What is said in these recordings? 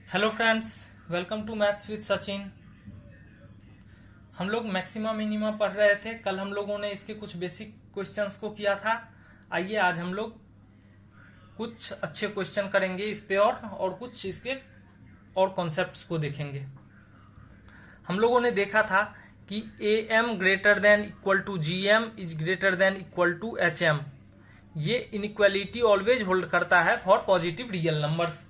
Hello friends, welcome to maths with Sachin. हम लोग maxima minima पढ़ रहे थे। कल हम लोगों ने इसके कुछ बेसिक क्वेश्चंस को किया था। आइए आज हम लोग कुछ अच्छे क्वेश्चन करेंगे इस पे और कुछ इसके और कॉन्सेप्ट्स को देखेंगे। हम लोगों ने देखा था कि A M greater than equal to G M is greater than equal to H M. ये इनइक्वालिटी ऑलवेज होल्ड करता है फॉर पॉजिटिव रियल नंबर्स।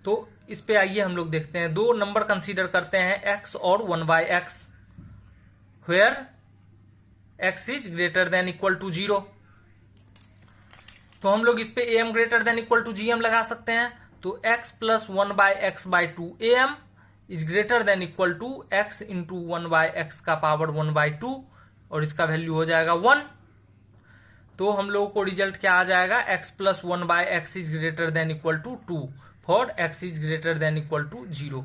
तो इस पे आइए हम लोग देखते हैं। दो नंबर कंसीडर करते हैं, x और 1/x, where x is greater than equal to 0। तो हम लोग इस पे am greater than equal to gm लगा सकते हैं। तो x plus 1/x/2 am is greater than equal to x into 1/x का पावर 1/2 और इसका वैल्यू हो जाएगा 1। तो हम लोगों को रिजल्ट क्या आ जाएगा, x plus 1/x is greater than equal to 2 for x is greater than equal to 0।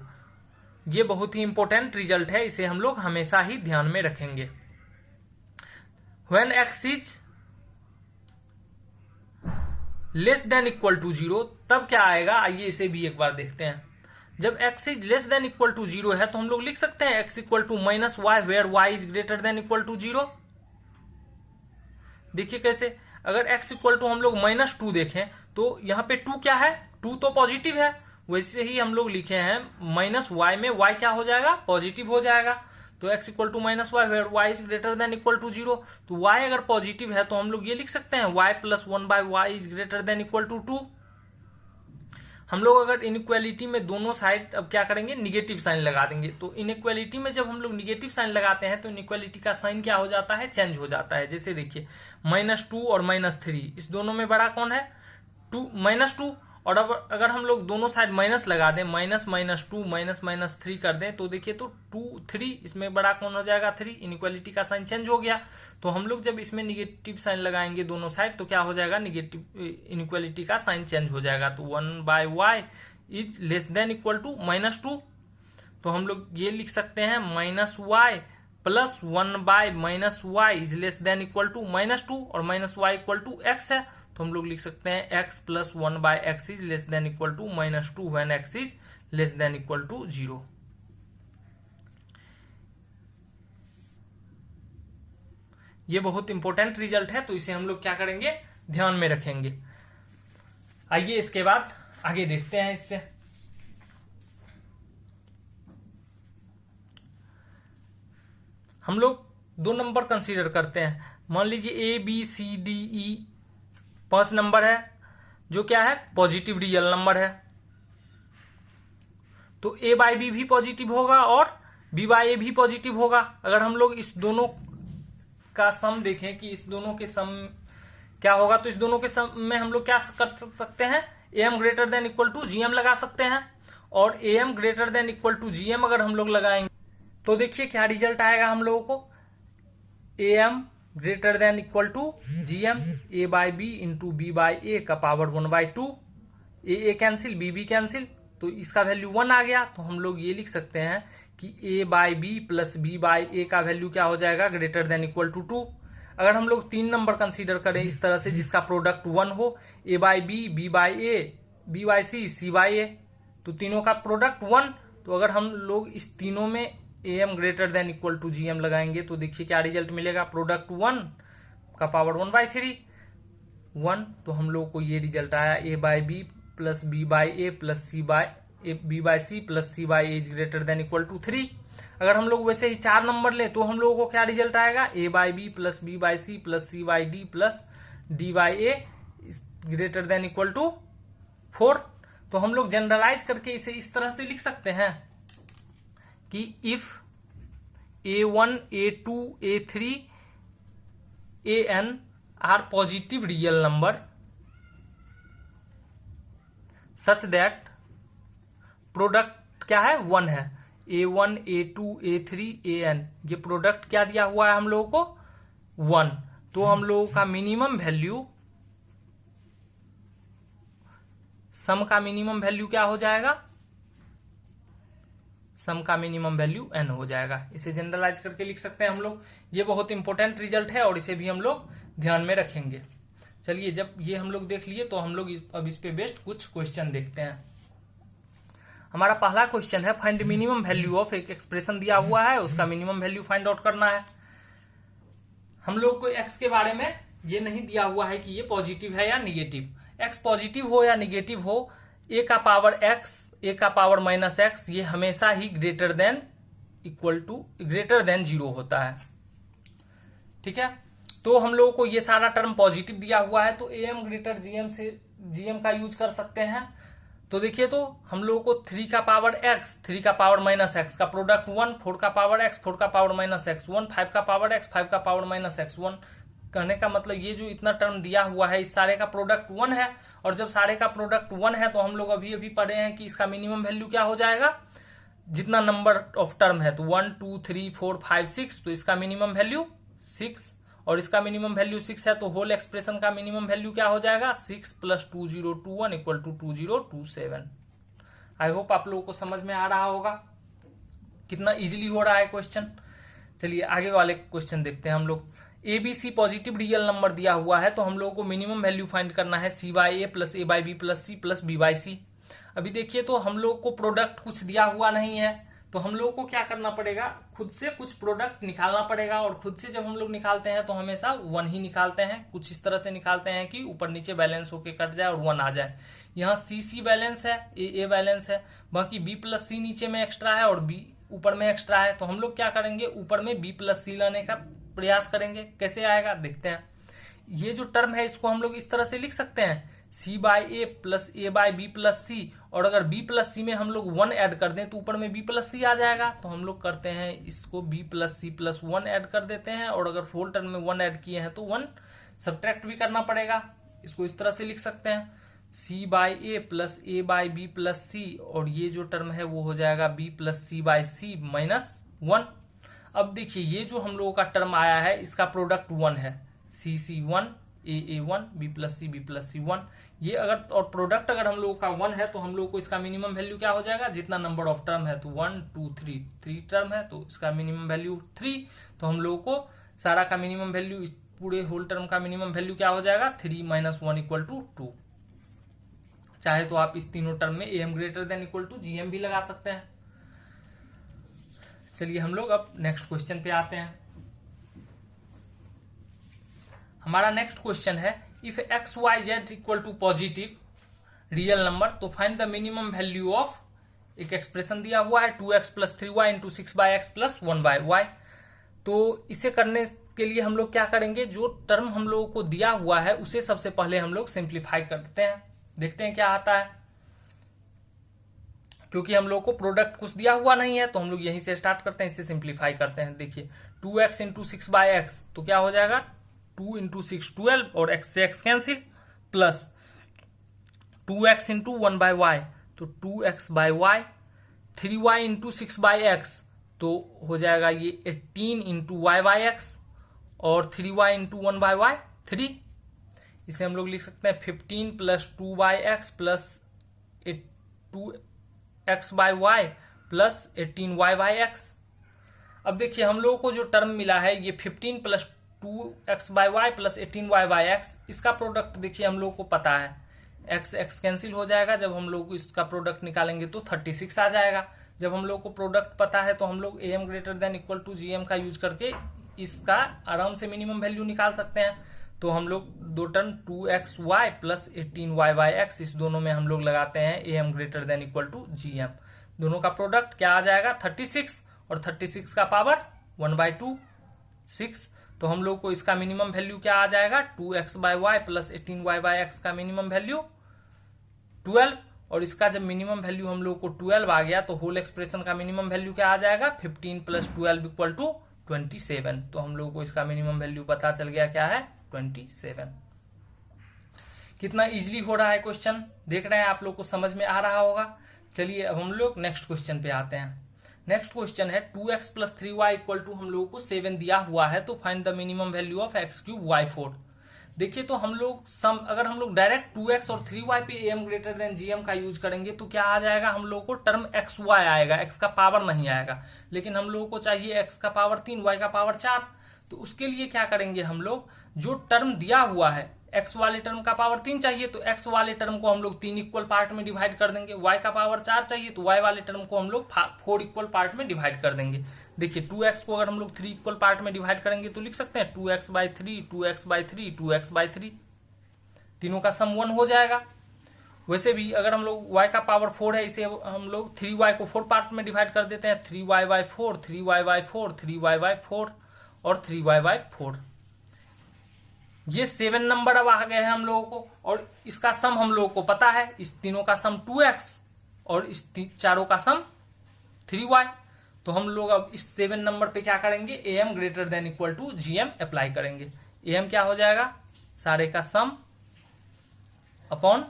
ये बहुत ही इंपॉर्टेंट रिजल्ट है, इसे हम लोग हमेशा ही ध्यान में रखेंगे। When x is less than equal to 0 तब क्या आएगा, आइए इसे भी एक बार देखते हैं। जब x is less than equal to 0 है तो हम लोग लिख सकते हैं x equal to minus y where y is greater than equal to 0। देखिए कैसे, अगर x इक्वल टू हम लोग -2 देखें तो यहाँ पे 2 क्या है, 2 तो पॉजिटिव है। वैसे ही हम लोग लिखे हैं -y में y क्या हो जाएगा, पॉजिटिव हो जाएगा। तो x equal to -y where y is greater than equal to 0। तो y अगर पॉजिटिव है तो हम लोग ये लिख सकते हैं y plus 1/y is greater than equal to 2। हम लोग अगर इनइक्वालिटी में दोनों साइड अब क्या करेंगे, निगेटिव साइन लगा देंगे। तो इनइक्वालिटी में जब हम लोग निगेटिव साइन लगाते हैं तो इनइक्वालिटी का साइन क्या हो जाता है, चेंज हो जाता है। जैसे देखिए -2 और -3, इस दोनों में बड़ा कौन है, -2। और अब अगर हम लोग दोनों साइड माइनस लगा दें, -2 -3 कर दें तो देखिए तो 2 3, इसमें बड़ा कौन हो जाएगा, 3। इनइक्वालिटी का साइन चेंज हो गया। तो हम लोग जब इसमें निगेटिव साइन लगाएंगे दोनों साइड तो क्या हो जाएगा, निगेटिव इनइक्वालिटी का साइन चेंज हो जाएगा। तो 1/y is less than equal to -2। तो हम लोग ये लिख सकते हैं -y plus 1/-y is less than equal to -2 और -y इक्वल टू x है। तो हम लोग लिख सकते हैं x plus 1/x is less than equal to -2 when x is less than equal to 0। ये बहुत इंपॉर्टेंट रिजल्ट है, तो इसे हम लोग क्या करेंगे, ध्यान में रखेंगे। आइए इसके बाद आगे देखते हैं। इससे हम लोग दो नंबर कंसीडर करते हैं। मान लीजिए ABCDE 5 नंबर है जो क्या है, पॉजिटिव रियल नंबर है। तो A/B भी पॉजिटिव होगा और B/A भी पॉजिटिव होगा। अगर हम लोग इस दोनों का सम देखें कि इस दोनों के सम क्या होगा, तो इस दोनों के सम में हम लोग क्या कर सकते हैं, AM greater than equal to GM लगा सकते हैं। और AM greater than equal to GM अगर हम लोग लगाएंगे तो देखिए क्या रिजल्ट आएगा हम लोगों को, AM greater than equal to GM, A/B into B/A का power 1/2, A cancel, B cancel, तो इसका वैल्यू 1 आ गया। तो हम लोग ये लिख सकते हैं कि A/B प्लस B/A का वैल्यू क्या हो जाएगा, ग्रेटर देन इक्वल टू 2। अगर हम लोग 3 नंबर कंसीडर करें इस तरह से जिसका प्रोडक्ट 1 हो, A/B, B/A, B/C, C/A, तो तीनों का प्रोडक्ट 1। तो अगर हम लोग इस तीनों में AM greater than equal to GM लगाएंगे तो देखिए क्या रिजल्ट मिलेगा, प्रोडक्ट 1 का पावर 1/3 1। तो हम लोग को ये रिजल्ट आया A/B plus B/A plus B/C plus C/A is greater than equal to 3। अगर हम लोग वैसे ही 4 नंबर ले तो हम लोगों को क्या रिजल्ट आएगा, A/B plus B/C plus C/D plus D/A greater than equal to 4। तो हम लोग जनरलाइज करके इसे इस तरह से लिख सकते हैं कि if A1, A2, A3, AN are positive real number such that product क्या है, 1 है। A1, A2, A3, AN, ये प्रोडक्ट क्या दिया हुआ है हम लोगों को, 1। तो हम लोगों का मिनिमम वैल्यू, सम का मिनिमम वैल्यू क्या हो जाएगा, सम का मिनिमम वैल्यू n हो जाएगा। इसे जनरलाइज करके लिख सकते हैं हम लोग। ये बहुत इंपॉर्टेंट रिजल्ट है और इसे भी हम लोग ध्यान में रखेंगे। चलिए जब ये हम लोग देख लिए तो हम लोग अब इस पे बेस्ड कुछ क्वेश्चन देखते हैं। हमारा पहला क्वेश्चन है फाइंड मिनिमम वैल्यू ऑफ, एक एक्सप्रेशन दिया हुआ है उसका मिनिमम वैल्यू फाइंड आउट करना है। हम लोग को एक्स के बारे में ये नहीं दिया हुआ है कि ये पॉजिटिव है या निगेटिव। एक्स पॉजिटिव हो या निगेटिव हो, ए का पावर एक्स, ए का पावर माइनस एक्स, ये हमेशा ही greater than equal to greater than 0 होता है। ठीक है, तो हम लोगों को ये सारा टर्म पॉजिटिव दिया हुआ है, तो एम ग्रेटर जीएम से जीएम का यूज कर सकते हैं। तो देखिए, तो हम लोगों को 3 का पावर एक्स, 3 का पावर माइनस एक्स का प्रोडक्ट 1, 4 का पावर एक्स, 4 का पावर माइनस एक्स 1, 5 का पावर एक्स, 5 का पावर माइनस एक्स 1। कहने का मतलब ये जो इतना टर्म दिया हुआ है इस सारे का प्रोडक्ट 1 है, और जब सारे का प्रोडक्ट 1 है तो हम लोग अभी अभी पढ़े हैं कि इसका मिनिमम वैल्यू क्या हो जाएगा, जितना नंबर ऑफ टर्म है, तो 1 2 3 4 5 6, तो इसका मिनिमम वैल्यू 6, और इसका मिनिमम वैल्यू 6 है, तो होल एक्सप्रेशन का मिनिमम वैल्यू क्या हो जाएगा, 6 + 2021 = 2027। आई होप आप लोगों को समझ में आ रहा होगा कितना इजीली हो रहा है क्वेश्चन। चलिए आगे वाले क्वेश्चन देखते हैं हम लोग। ABC पॉजिटिव रियल नंबर दिया हुआ है, तो हम लोगों को मिनिमम वैल्यू फाइंड करना है C/A + A/B + C + B/C। अभी देखिए, तो हम लोग को प्रोडक्ट कुछ दिया हुआ नहीं है, तो हम लोग को क्या करना पड़ेगा, खुद से कुछ प्रोडक्ट निकालना पड़ेगा, और खुद से जब हम लोग निकालते हैं तो हमेशा 1 ही निकालते हैं। कुछ इस तरह से निकालते हैं कि ऊपर नीचे बैलेंस होके कट जाए और 1 आ जाए। यहाँ C बैलेंस है, A बैलेंस है, बाकी B + C नीचे में एक्स्ट्रा है और B ऊपर में एक्स्ट्रा है। तो हम लोग क्या करेंगे, ऊपर में B + C लाने का प्रयास करेंगे। कैसे आएगा देखते हैं। ये जो टर्म है इसको हम लोग इस तरह से लिख सकते हैं, C/A + A/B + C, और अगर B + C में हम लोग 1 ऐड कर दें तो ऊपर में B + C आ जाएगा। तो हम लोग करते हैं इसको B + C + 1 ऐड कर देते हैं, और अगर होल टर्म में 1 ऐड किए हैं तो 1 सब्ट्रैक्ट भी करना पड़ेगा। इसको इस तरह से लिख सकते हैं, C/A + A/B + C, और ये जो टर्म है वो हो जाएगा B + C/C - 1। अब देखिए, ये जो हम लोगों का टर्म आया है इसका प्रोडक्ट 1 है, C1 A1 B + C B + C 1। ये अगर, और प्रोडक्ट अगर हम लोगों का 1 है तो हम लोग को इसका मिनिमम वैल्यू क्या हो जाएगा, जितना नंबर ऑफ टर्म है, तो 1 2 3 टर्म है तो इसका मिनिमम वैल्यू 3। तो हम लोगों को सारा का मिनिमम वैल्यू, इस पूरे होल टर्म का मिनिमम वैल्यू क्या हो जाएगा, 3 - 1 = 2। चाहे तो आप इस तीनों टर्म में AM > GM भी लगा सकते हैं। चलिए हम लोग अब नेक्स्ट क्वेश्चन पे आते हैं। हमारा नेक्स्ट क्वेश्चन है, if x y z = positive real number, तो find the minimum value of, एक एक्सप्रेशन दिया हुआ है 2x + 3y × 6x + 1y। तो इसे करने के लिए हम लोग क्या करेंगे, जो टर्म हम लोगों को दिया हुआ है उसे सबसे पहले हम लोग सिंप्लीफाई करते हैं, देखते हैं क्या आता है। क्योंकि हम लोग को प्रोडक्ट कुछ दिया हुआ नहीं है तो हम लोग यहीं से स्टार्ट करते हैं, इससे सिंप्लीफाई करते हैं। देखिए 2x × 6/x, तो क्या हो जाएगा, 2 × 6 12, और x से x cancel, plus 2x × 1/y, तो 2x/y, 3y × 6/x, तो हो जाएगा ये 18 × y/x, और 3y × 1/y 3। इसे हम लोग लिख सकते हैं 15 + 2y(x) + 2x/y + 18y/x। अब देखिए, हम लोगों को जो टर्म मिला है ये 15 + 2x/y + 18y/x, इसका प्रोडक्ट देखिए हम लोग को पता है, x कैंसिल हो जाएगा। जब हम लोग इसका प्रोडक्ट निकालेंगे तो 36 आ जाएगा। जब हम लोग को प्रोडक्ट पता है तो हम लोग AM > GM का यूज करके इसका आराम से मिनिमम वैल्यू निकाल सकते हैं। तो हम लोग दो टर्म 2xy + 18y/x, इस दोनों में हम लोग लगाते हैं AM > GM। दोनों का प्रोडक्ट क्या आ जाएगा, 36, और 36 का पावर 1/2 6। तो हम लोग को इसका मिनिमम वैल्यू क्या आ जाएगा, 2xy + 18y/x का मिनिमम वैल्यू 12, और इसका जब मिनिमम वैल्यू हम लोग को 12 आ गया तो होल एक्सप्रेशन का मिनिमम वैल्यू क्या आ जाएगा, 15 + 12 = 27। तो हम लोग को इसका मिनिमम वैल्यू पता चल गया क्या है, 27। कितना इजीली हो रहा है क्वेश्चन, देख रहे हैं आप लोग को समझ में आ रहा होगा। चलिए अब हम लोग नेक्स्ट क्वेश्चन पे आते हैं। नेक्स्ट क्वेश्चन है 2x + 3y = हम लोगों को 7 दिया हुआ है, तो find the minimum value of x³ y4। देखिए, तो हम लोग अगर हम लोग डायरेक्ट 2x और 3y पे AM > GM का यूज करेंगे तो क्या आ जाएगा, हम लोग को टर्म xy आएगा, x का पावर नहीं आएगा। लेकिन हम लोगों को चाहिए x का पावर 3, y का पावर 4। तो उसके लिए क्या करेंगे, हम लोग जो टर्म दिया हुआ है एक्स वाले टर्म का पावर 3 चाहिए तो एक्स वाले टर्म को हम लोग 3 इक्वल पार्ट में डिवाइड कर देंगे। वाई का पावर 4 चाहिए तो वाई वाले टर्म को हम लोग 4 इक्वल पार्ट में डिवाइड कर देंगे। देखिए 2x को अगर हम लोग 3 इक्वल पार्ट में डिवाइड करेंगे तो लिख सकते हैं 2x/3, 2x/3, 2x/3, तीनों का सम 1 हो जाएगा। वैसे भी अगर हम लोग y का पावर 4 है, इसे हम लोग 3y को 4 पार्ट में डिवाइड कर देते हैं, 3y/4, 3y/4, 3y/4 और 3y/4। ये 7 नंबर अब आ गए हैं हम लोगों को, और इसका सम हम लोगों को पता है, इस तीनों का सम 2x और इस चारों का सम 3y। तो हम लोग अब इस 7 नंबर पे क्या करेंगे, am greater than equal to gm apply करेंगे। am क्या हो जाएगा, सारे का sum upon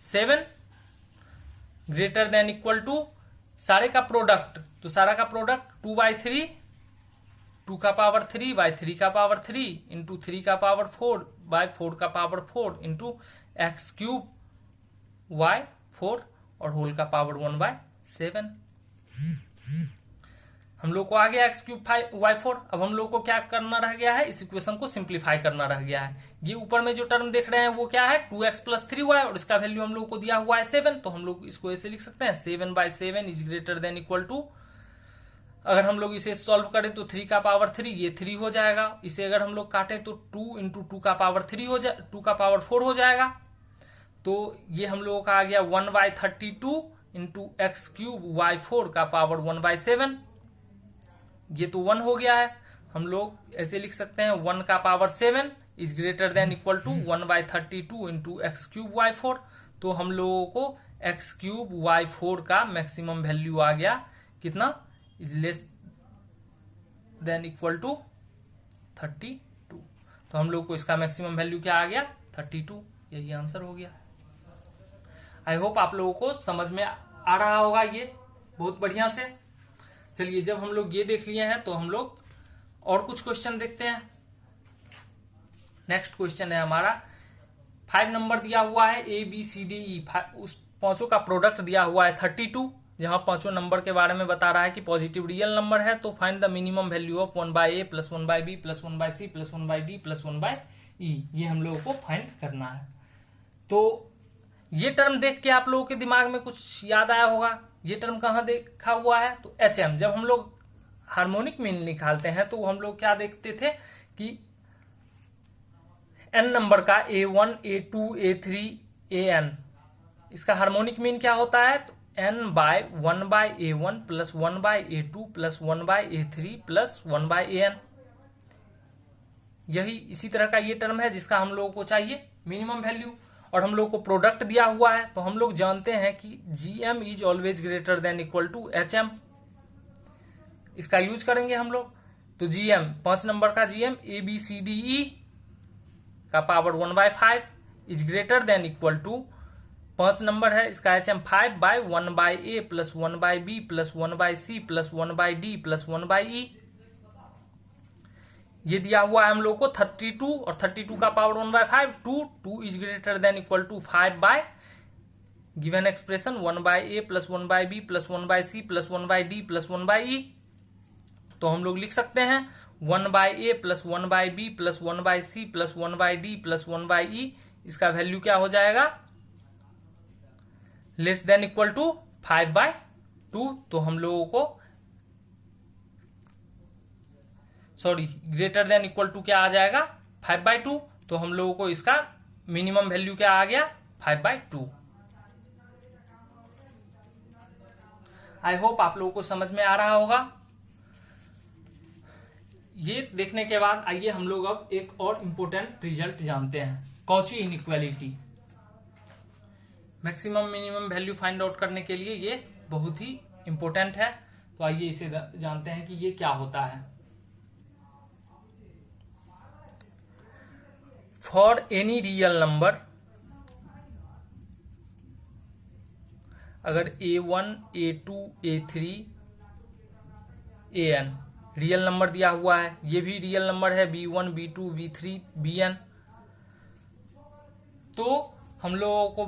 7 greater than equal to सारे का प्रोडक्ट, तो सारा का प्रोडक्ट 2/3, 2 का पावर 3/3 का पावर 3 इंटू 3 का पावर 4/4 का पावर 4 इंटू x³ y4 और होल का पावर 1/7। हम लोग को आ गया x³ y4। अब हम लोग को क्या करना रह गया है, इस इक्वेशन को सिंप्लीफाई करना रह गया है। ये ऊपर में जो टर्म देख रहे हैं वो क्या है, 2x + 3y, और इसका वैल्यू हम लोग को दिया हुआ है 7। तो हम लोग इसको ऐसे लिख सकते हैं 7/7 is greater than equal to, अगर हम लोग इसे सॉल्व करें तो 3 का पावर 3 ये 3 हो जाएगा। इसे अगर हम लोग काटें तो 2 इंटू 2 का पावर 3 हो जाए, 2 का पावर 4 हो जाएगा। तो ये हम लोगों का आ गया 1/32 इंटू x³ y4 का पावर 1/7। ये तो 1 हो गया है। हम लोग ऐसे लिख सकते हैं 1 का power 7 is greater than equal to 1/32 into x³ y4। तो हम लोगों को x³ y4 का मैक्सिमम वैल्यू आ गया कितना, is less than equal to 32। तो हम लोग को इसका मैक्सिमम वैल्यू क्या आ गया, 32। यही आंसर हो गया। आई होप आप लोगों को समझ में आ रहा होगा ये बहुत बढ़िया से। चलिए, जब हम लोग ये देख लिए हैं तो हम लोग और कुछ क्वेश्चन देखते हैं। नेक्स्ट क्वेश्चन है हमारा 5 नंबर दिया हुआ है ABCDE, उस पांचों का प्रोडक्ट दिया हुआ है 32, जहां पांचों नंबर के बारे में बता रहा है कि पॉजिटिव रियल नंबर है। तो find the minimum value of 1/a + 1/b + 1/c + 1/d + 1/e। ये हम लोगों को फाइंड करना है। तो ये टर्म देख के आप लोगों के दिमाग में कुछ याद आया होगा। ये टर्म कहाँ देखा हुआ है, तो HM। जब हम लोग हार्मोनिक मीन निकालते हैं तो हम लोग क्या देखते थे कि n नंबर का A1 A2 A3 AN, इसका हार्मोनिक मीन क्या होता है, तो n/1/A1 + 1/A2 + 1/A3 + 1/AN। यही इसी तरह का ये टर्म है जिसका हम लोगों को चाहिए मिनिमम वैल्यू, और हम लोग को प्रोडक्ट दिया हुआ है। तो हम लोग जानते हैं कि GM is always greater than equal to HM। इसका यूज करेंगे हम लोग। तो GM 5 नंबर का GM ABCDE का power 1/5 is greater than equal to 5 number है, इसका HM 5/1/A + 1/B + 1/C + 1/D + 1/E। ये दिया हुआ है हम लोग को 32, और 32 का power 1/5 2 is greater than equal to 5 by given expression 1/A + 1/B + 1/C + 1/D + 1/E। तो हम लोग लिख सकते हैं 1/A + 1/B + 1/C + 1/D + 1/E। इसका वैल्यू क्या हो जाएगा, लेस देन इक्वल टू 5/2। तो हम लोगों को ग्रेटर देन इक्वल टू क्या आ जाएगा, 5/2। तो हम लोगों को इसका मिनिमम वैल्यू क्या आ गया, 5/2। आई होप आप लोगों को समझ में आ रहा होगा। ये देखने के बाद आइए हम लोग अब एक और इंपॉर्टेंट रिजल्ट जानते हैं, Cauchy inequality. Maximum minimum value find out करने के लिए ये बहुत ही इंपॉर्टेंट है। तो आइए इसे जानते हैं कि ये क्या होता है। फॉर एनी रियल नंबर, अगर A1 A2 A3 AN real number दिया हुआ है, ये भी रियल नंबर है B1 B2 B3 BN, तो हम लोगों को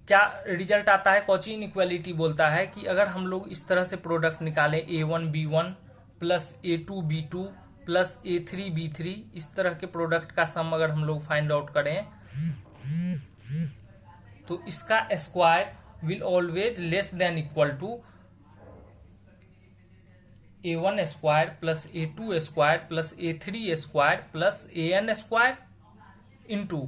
क्या रिजल्ट आता है, कॉची इनइक्वालिटी बोलता है कि अगर हम लोग इस तरह से प्रोडक्ट निकालें A1 B1 + A2 B2 plus A3B3 इस तरह के प्रोडक्ट का सम अगर हम लोग फाइंड आउट करें तो इसका square will always less than equal to A1 square plus A2 square plus A3 square plus AN square into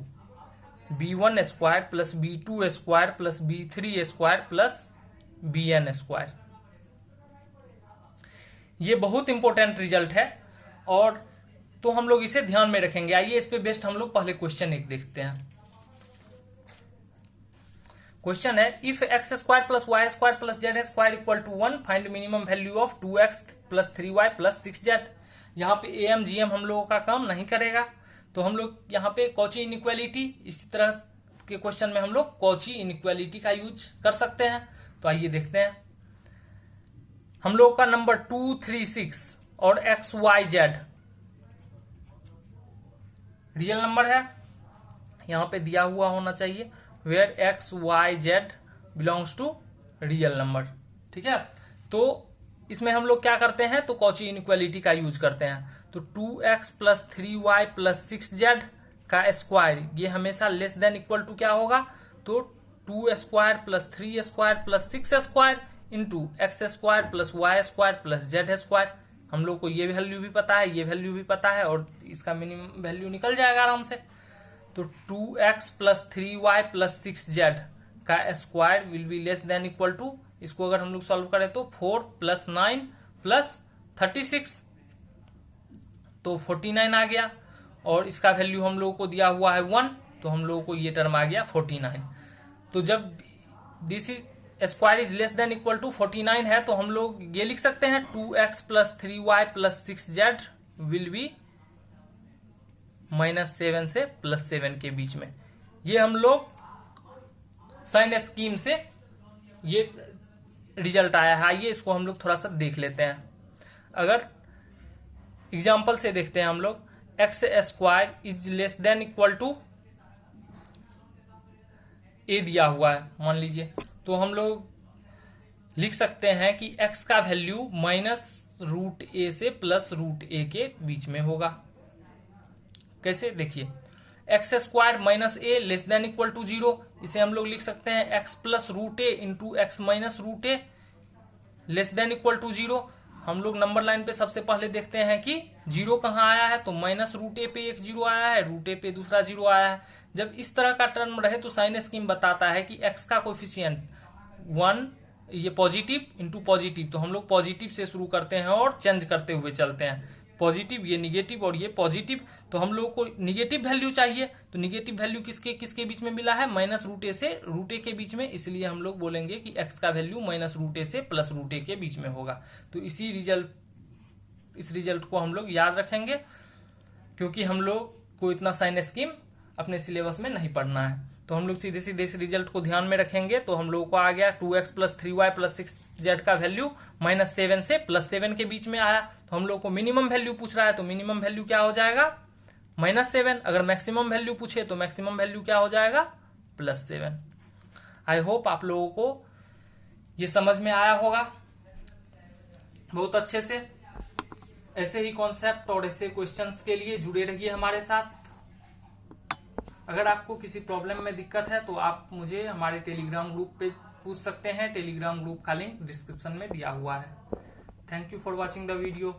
B1 square plus B2 square plus B3 square plus BN square. ये बहुत important result है और तो हम लोग इसे ध्यान में रखेंगे। आइए इस पे बेस्ड हम लोग पहले क्वेश्चन एक देखते हैं। क्वेश्चन है if x square plus y square plus z square equal to 1 find minimum value of 2x plus 3y plus 6z। यहाँ पे एम जी एम हम लोगों का काम नहीं करेगा, तो हम लोग यहाँ पे कॉची इनइक्वालिटी, इस तरह के क्वेश्चन में हम लोग कॉची इनइक्वालिटी का यूज कर सकते हैं। तो आइए देखते हैं। हम लोग का नंबर 2, 3, 6 और x y z real number है, यहाँ पे दिया हुआ होना चाहिए where x y z belongs to real number. ठीक है, तो इसमें हम लोग क्या करते हैं, तो कॉची इनइक्वालिटी का यूज करते हैं। तो 2x plus 3y plus 6z का स्क्वायर ये हमेशा लेस देन इक्वल टू क्या होगा, तो 2 square plus 3 square plus 6 square into x square plus y square plus z square. हम लोग को ये वैल्यू भी पता है, ये वैल्यू भी पता है और इसका मिनिमम वैल्यू निकल जाएगा आराम से। तो 2x plus 3y plus 6z का square will be less than equal to, इसको अगर हम लोग सॉल्व करें तो 4 प्लस 9 प्लस 36 तो 49 आ गया और इसका वैल्यू हम लोगों को दिया हुआ है 1, तो हम लोगों को ये टर्म आ गया 49। तो जब this square is less than equal to 49 है तो हम लोग ये लिख सकते हैं 2x plus 3y plus 6z will be -7 से +7 के बीच में। ये हम लोग साइन स्कीम से ये रिजल्ट आया है। आइए इसको हम लोग थोड़ा सा देख लेते हैं। अगर एग्जाम्पल से देखते हैं हम लोग, X square is less than equal to A दिया हुआ है मान लीजिए, तो हम लोग लिख सकते हैं कि x का वैल्यू -√a से +√a के बीच में होगा। कैसे देखिए, x square minus a less than equal to 0, इसे हम लोग लिख सकते हैं x plus root a into x minus root a less than equal to 0। हम लोग नंबर लाइन पे सबसे पहले देखते हैं कि 0 कहाँ आया है, तो -√a पे एक 0 आया है, √a पे दूसरा 0 आया है। जब इस तरह का टर्म रहे तो साइन स्कीम बताता है कि x का कोफिशिएंट 1 ये पॉजिटिव इंटू पॉजिटिव, तो हम लोग पॉजिटिव से शुरू करते हैं और चेंज करते हुए चलते हैं। पॉजिटिव ये निगेटिव और ये पॉजिटिव, तो हम लोगों को निगेटिव वैल्यू चाहिए, तो निगेटिव वैल्यू किसके बीच में मिला है, -√a से √a के बीच में, इसलिए हम लोग बोलेंगे कि x का वैल्यू -√a से +√a के बीच में होगा। तो इस रिजल्ट को हम लोग याद रखेंगे क्योंकि हम लोग को इतना साइन स्कीम अपने सिलेबस में नहीं पढ़ना है। तो हम लोग सीधे सीधे इस रिजल्ट को ध्यान में रखेंगे। तो हम लोगों को आ गया 2x plus 3y plus 6z का वैल्यू -7 से +7 के बीच में आया। तो हम लोग को मिनिमम वैल्यू पूछ रहा है, तो मिनिमम वैल्यू क्या हो जाएगा, -7। अगर मैक्सिमम वैल्यू पूछे तो मैक्सिमम वैल्यू क्या हो जाएगा, +7। आई होप आप लोगों को ये समझ में आया होगा बहुत अच्छे से। ऐसे ही कॉन्सेप्ट और ऐसे क्वेश्चंस के लिए जुड़े रहिए हमारे साथ। अगर आपको किसी प्रॉब्लम में दिक्कत है तो आप मुझे हमारे टेलीग्राम ग्रुप पे पूछ सकते हैं। टेलीग्राम ग्रुप का लिंक डिस्क्रिप्शन में दिया हुआ है। Thank you for watching the video.